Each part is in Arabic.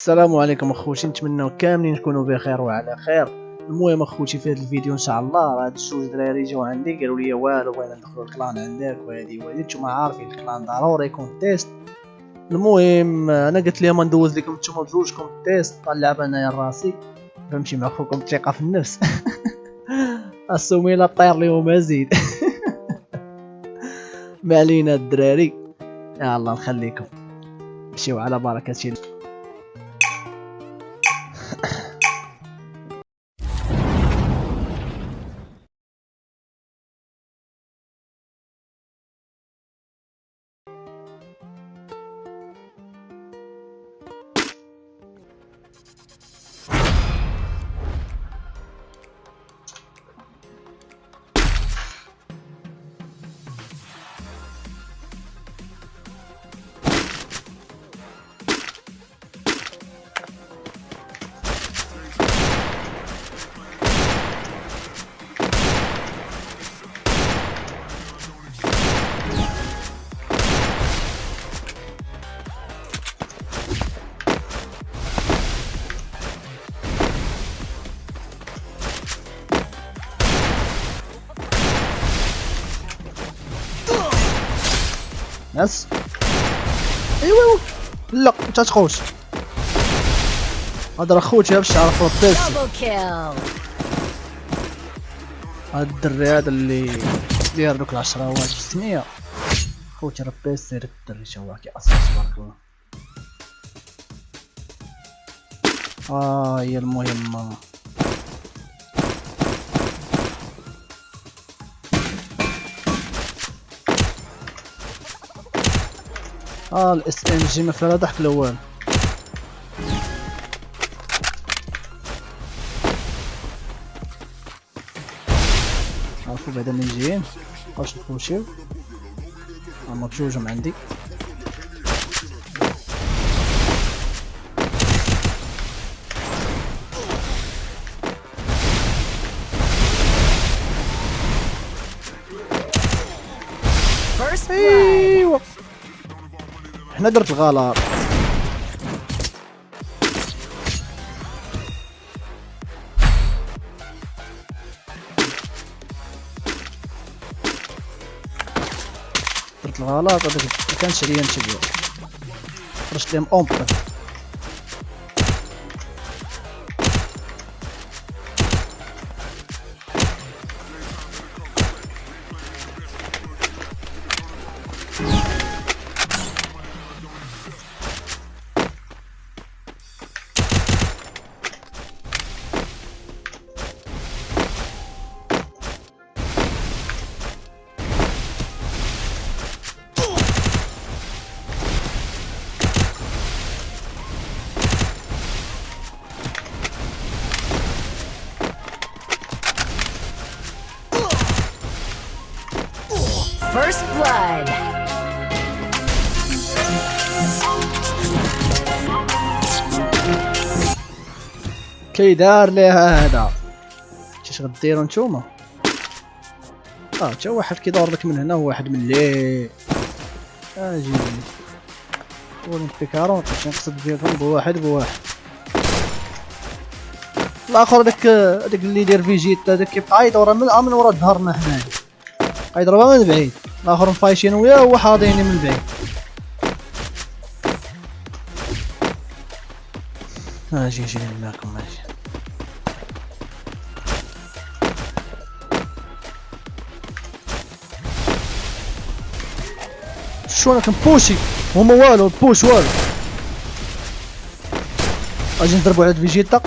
السلام عليكم اخوتي، نتمنى كاملين تكونوا بخير وعلى خير. المهم اخوتي، في هذا الفيديو ان شاء الله هاد الجوج دراري جاو عندي قالوا لي والو بغينا ندخلوا الكلان عندك وهادي نتوما عارفين الكلان ضروري يكون تيست. المهم انا قلت لهم ندوز لكم نتوما بجوجكم التيست، طلع انايا راسي فهمتي مع خوكم الثقه في النفس. السومي لا طير ليهم ازيد. ما علينا الدراري، يلا نخليكم مشيو على بركه الله. ناس ايوا لا انت تخوش هذا خوتي باش تعرف ربيس. هاد الدري هذا اللي داير دوك 10 هواج في الثنيه خوتي ربيس. سير الدري تا هو كيأصل تبارك الله. هي المهمه الاس ام جي ما فيها لا ضحك الاول. عرفوا بعدا من جايين واش نخوشيو هما بجوجهم عندي. ايوا حنا درت الغلط. درت الغلط هذاك مكانش عليا نتبعو خرجت لهم اونبل. First blood. كي دار ليها هذا اش غديروا نتوما؟ تا واحد كيدور لك من هنا وواحد من لي اجي اولمبيكارون باش نقصد بهم بواحد الاخر داك اللي يدير فيجيت هذاك كيبقى يدور من ورا ظهرنا حنايا يضربها من بعيد. الاخر مفايشين وياه هو حاضيني من بعيد. اجي معكم ماشي. شو انا كنبوشي هما والو البوش والو. اجي نضربو على فيجيتا.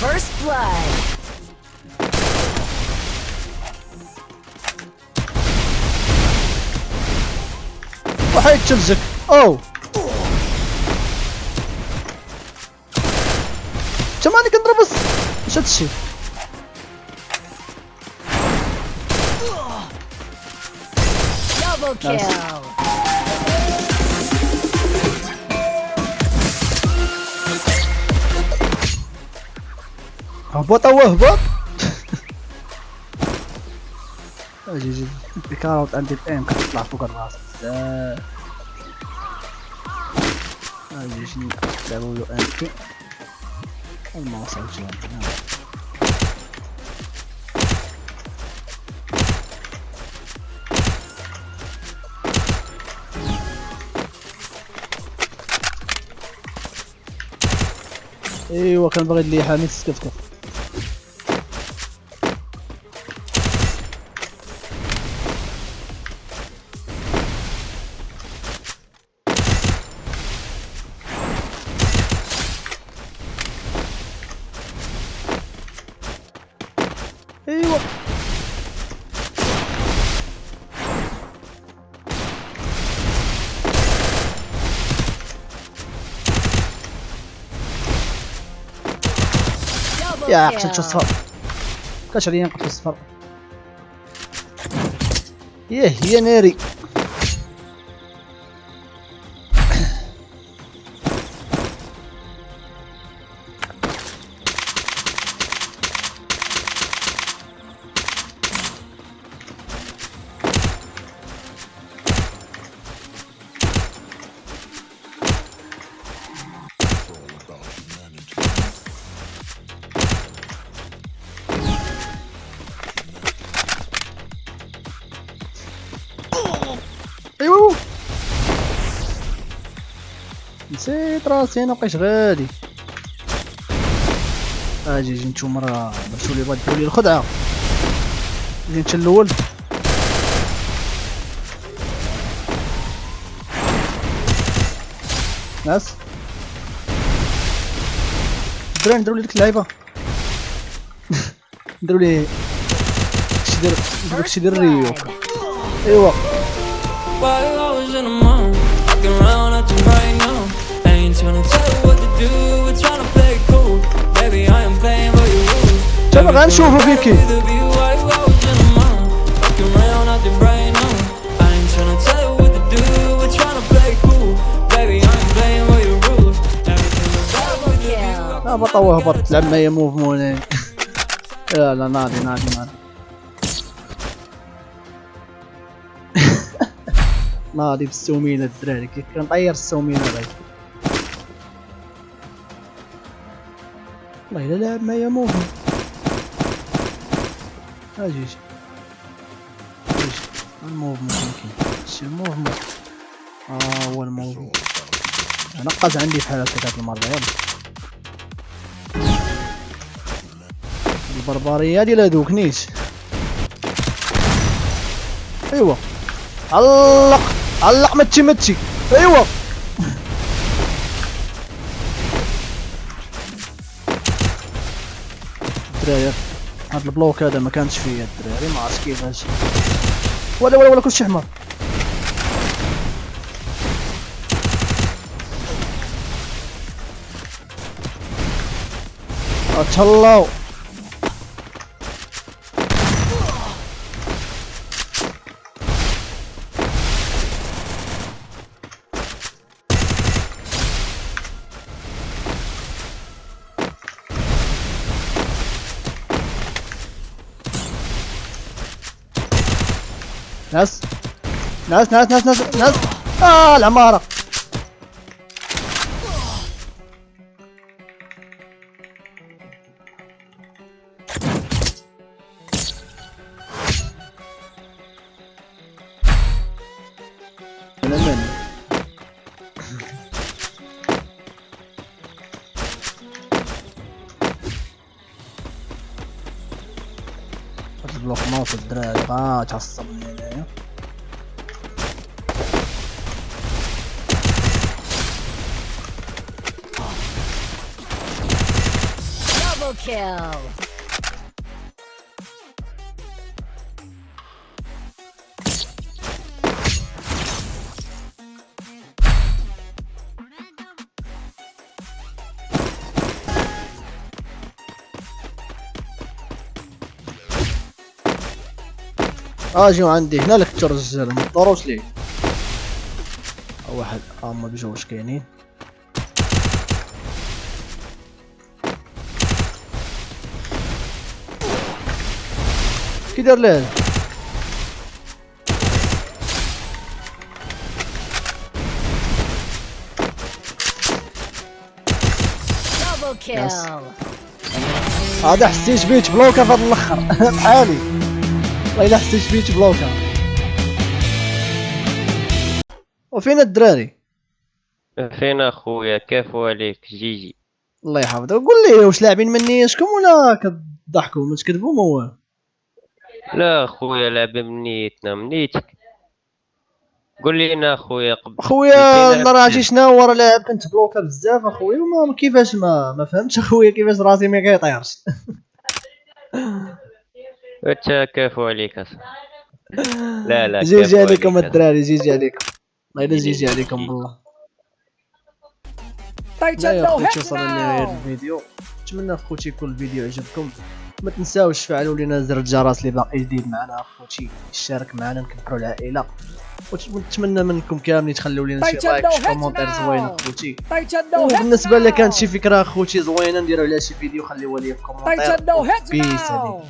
First blood. وحيد تلزك. اوه شفت ماني كنضرب بس واش هادشي. Double kill. هبط هو هبط. اجي الكاروت عندي الام كتطلع فوق الراس بزاف. اجي نلعبو له انتي ما وصلتش هنا. ايوا كنبغي اللي حامس كتكف. ايوا يا قتلت الصفر كاش عليا نقتل الصفر. يا ناري. ايوا نسيت راسي انا بقيت غادي. اجي نتوما راه درتو لي بغيتو لي الخدعه. نجي انت الاول. ناس الدراري نديرو لي ديك اللعيبه. نديرو لي داكشي ديال الريو. ايوا While I was in a mom, fucking around at you right now. I ain't tryna tell you what to do, we're tryna play cool. Baby, I am playing by your rules. تابع غنشوفو فيكي. With a view, while I was in a mom, fucking around at you right now. I ain't tryna tell you what to do, we're tryna play cool. Baby, I am playing by your rules. Everything about with a view. هبط هو هبط تلعب معايا موفمون. لا ناضي. ناضي بالسومينه الدراري كيف كنطير السومينه باغي. والله الا لعب معايا موفمون. اجي الموفمون كاين شي الموفمون. هو الموفمون نقص عندي بحال هكا هاد المره. يلا البربريه ديال هادوك نيت. ايوا علق متي. ايوا الدراري هاد البلوك هذا ما كانش فيا الدراري ما عرفتش كيفاش. ولا كلشي حمر. اتهلاو ناس العمارة. البلوك ماوس الدراري تعصبني هنايا. Double kill. اجيو عندي هنا لك الرجال ما تضروش ليه. واحد هما بجوج كاينين. كي دار لهذا Double kill. هذا حسيت بيه بلوكا في هذا الاخر بحالي والله الا حسيت بيه بلوكا. وفين الدراري؟ فين اخويا؟ كيف عليك جيجي؟ الله يحفظك. قول لي واش لاعبين من نيتكم ولا كتضحكوا ما تكذبوا ما هو؟ لا اخويا لعبة من نيتك. قول لي انا اخويا اخويا انا راه عرفتي شنو هو، راه لاعب كنت بلوكا بزاف اخويا وما كيفاش ما فهمتش اخويا كيفاش راسي ما كيطيرش. انت كيف عليك اصاحبي؟ لا جيجي عليكم الدراري، جيجي عليكم الله يلا جيجي عليكم جيجي. بالله. لا يا خوتي وصلنا لنهاية الفيديو، نتمنى خوتي يكون الفيديو عجبكم. ما تنساوش تفعلوا لنا زر الجرس اللي باقي جديد معنا اخوتي، اشترك معنا نكبروا العائله. ونتمنى منكم كاملين تخليو لنا شي لايك شي كومونتير زوين اخوتي. وبالنسبه لك كانت شي فكره اخوتي زوينه نديروا عليها شي فيديو خليوها لي في كومونتير. بيس عليك.